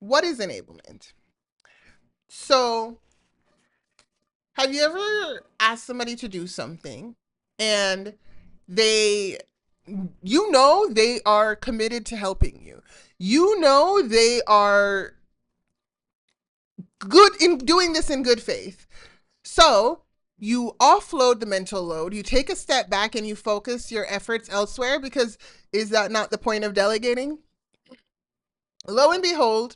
What is enablement? So, have you ever asked somebody to do something and they, they are committed to helping you? They are good in doing this in good faith. So, you offload the mental load, you take a step back and you focus your efforts elsewhere because is that not the point of delegating? Lo and behold,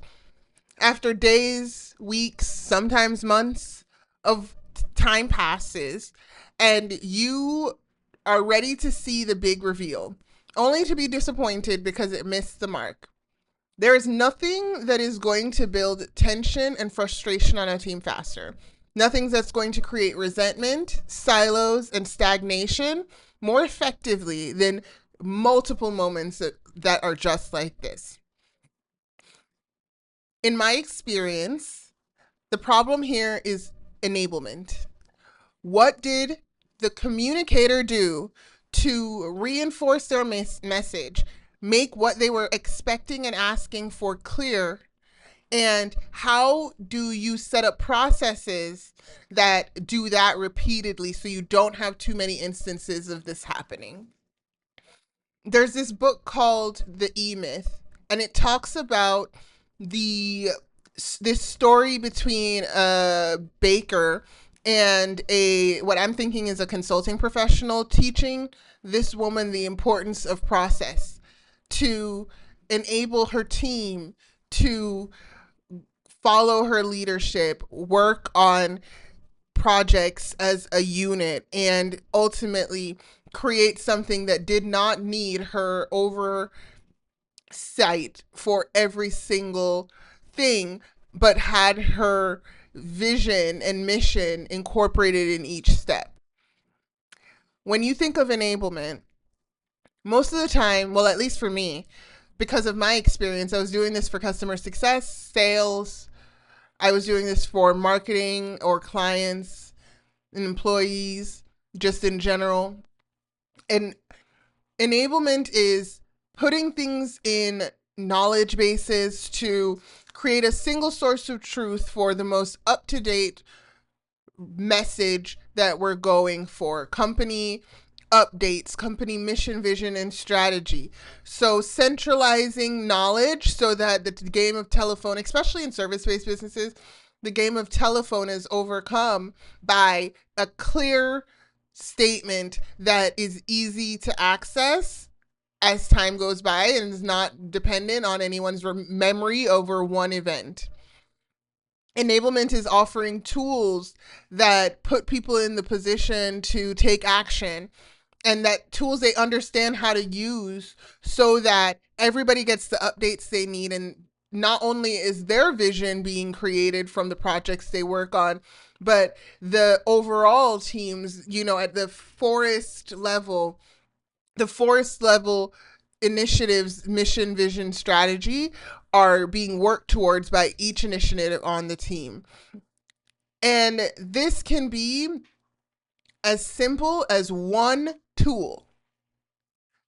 after days, weeks, sometimes months of time passes, and you are ready to see the big reveal, only to be disappointed because it missed the mark. There is nothing that is going to build tension and frustration on a team faster. Nothing that's going to create resentment, silos, and stagnation more effectively than multiple moments that are just like this. In my experience, the problem here is enablement. What did the communicator do to reinforce their message, make what they were expecting and asking for clear? And how do you set up processes that do that repeatedly so you don't have too many instances of this happening? There's this book called The Emyth, and it talks about the this story between a baker and a what I'm thinking is a consulting professional teaching this woman the importance of process to enable her team to follow her leadership, work on projects as a unit, and ultimately create something that did not need her oversight for every single thing, but had her vision and mission incorporated in each step. When you think of enablement, most of the time, well, at least for me, because of my experience, I was doing this for customer success, sales, I was doing this for marketing or clients and employees, just in general. And enablement is putting things in knowledge bases to create a single source of truth for the most up to date message that we're going for. Company updates, company mission, vision, and strategy. So centralizing knowledge so that the game of telephone, especially in service-based businesses, the game of telephone is overcome by a clear statement that is easy to access as time goes by and is not dependent on anyone's memory over one event. Enablement is offering tools that put people in the position to take action and that tools they understand how to use so that everybody gets the updates they need, and not only is their vision being created from the projects they work on, but the overall teams, at the forest level initiatives, mission, vision, strategy are being worked towards by each initiative on the team. And this can be as simple as one tool.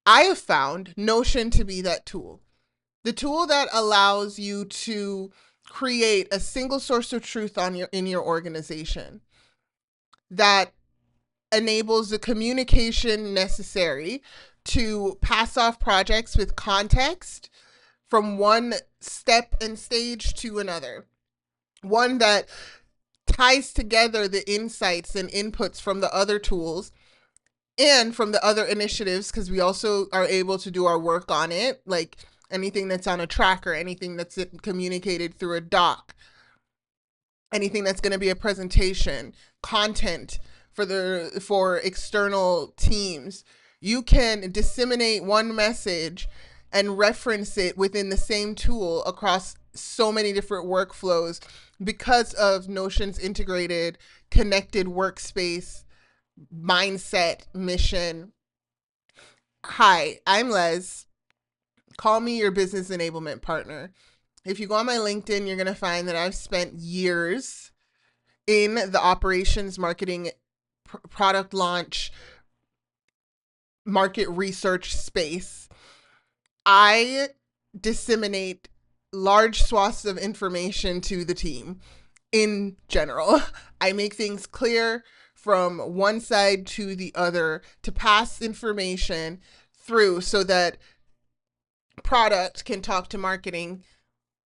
I have found Notion to be that tool. The tool that allows you to create a single source of truth in your organization that enables the communication necessary to pass off projects with context from one step and stage to another. One that ties together the insights and inputs from the other tools and from the other initiatives, because we also are able to do our work on it, like anything that's on a tracker, anything that's communicated through a doc, anything that's going to be a presentation, content for external teams. You can disseminate one message and reference it within the same tool across so many different workflows because of Notion's integrated, connected workspace mindset mission. Hi, I'm Les. Call me your business enablement partner. If you go on my LinkedIn, you're going to find that I've spent years in the operations, marketing, product launch, market research space. I disseminate large swaths of information to the team in general. I make things clear from one side to the other to pass information through so that product can talk to marketing,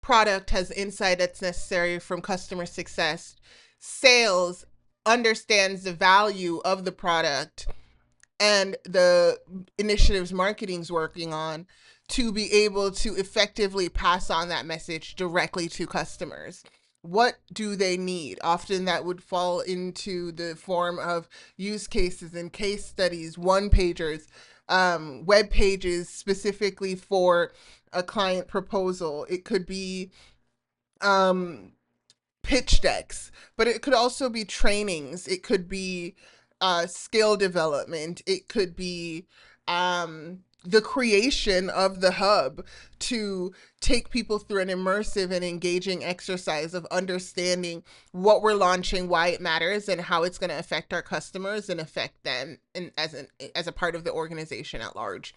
product has insight that's necessary from customer success, sales understands the value of the product and the initiatives marketing's working on to be able to effectively pass on that message directly to customers. What do they need? Often that would fall into the form of use cases and case studies, one pagers, web pages specifically for a client proposal. It could be um, pitch decks, but it could also be trainings. It could be skill development. It could be the creation of the hub to take people through an immersive and engaging exercise of understanding what we're launching, why it matters, and how it's going to affect our customers and affect them as a part of the organization at large.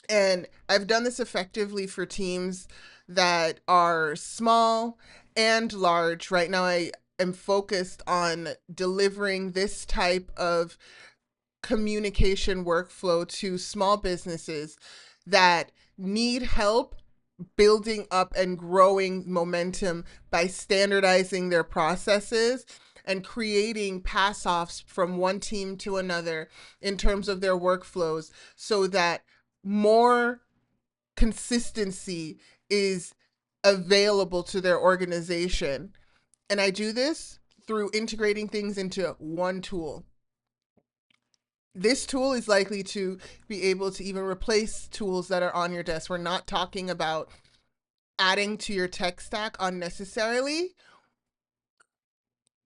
And I've done this effectively for teams that are small and large. Right now, I am focused on delivering this type of communication workflow to small businesses that need help building up and growing momentum by standardizing their processes and creating pass offs from one team to another in terms of their workflows so that more consistency is available to their organization. And I do this through integrating things into one tool. This tool is likely to be able to even replace tools that are on your desk. We're not talking about adding to your tech stack unnecessarily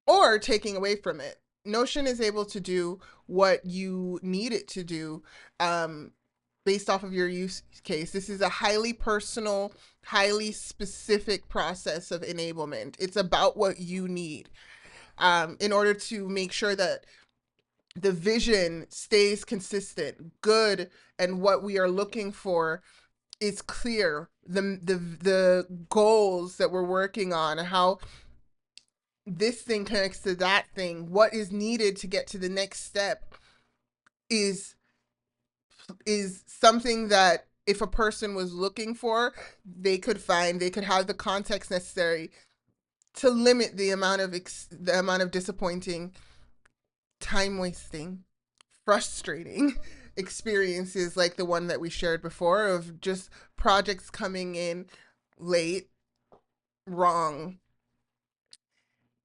or taking away from it. Notion is able to do what you need it to do based off of your use case. This is a highly personal, highly specific process of enablement. It's about what you need in order to make sure that the vision stays consistent, good, and what we are looking for is clear. The goals that we're working on, how this thing connects to that thing, what is needed to get to the next step is something that if a person was looking for, they could find, they could have the context necessary to limit the amount of disappointing, time wasting, frustrating experiences like the one that we shared before of just projects coming in late, wrong.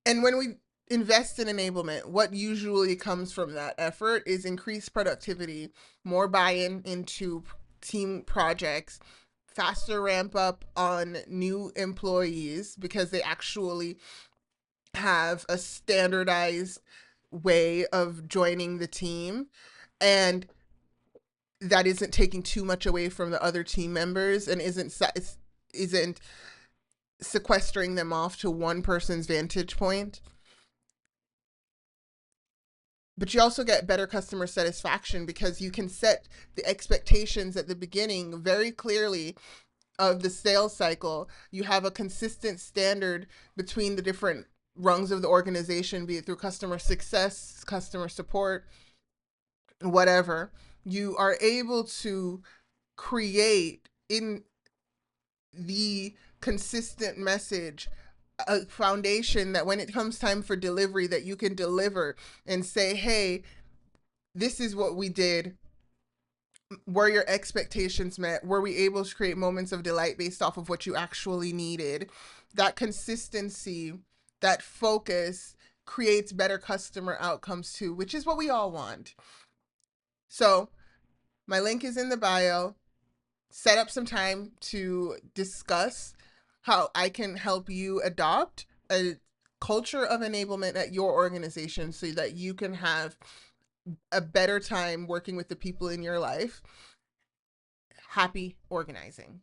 And when we invest in enablement, what usually comes from that effort is increased productivity, more buy-in into team projects, faster ramp up on new employees because they actually have a standardized way of joining the team, and that isn't taking too much away from the other team members and isn't sequestering them off to one person's vantage point. But you also get better customer satisfaction because you can set the expectations at the beginning very clearly of the sales cycle. You have a consistent standard between the different rungs of the organization, be it through customer success, customer support, whatever. You are able to create in the consistent message a foundation that when it comes time for delivery that you can deliver and say, hey, this is what we did. Were your expectations met? Were we able to create moments of delight based off of what you actually needed? That consistency, that focus creates better customer outcomes too, which is what we all want. So my link is in the bio. Set up some time to discuss how I can help you adopt a culture of enablement at your organization so that you can have a better time working with the people in your life. Happy organizing.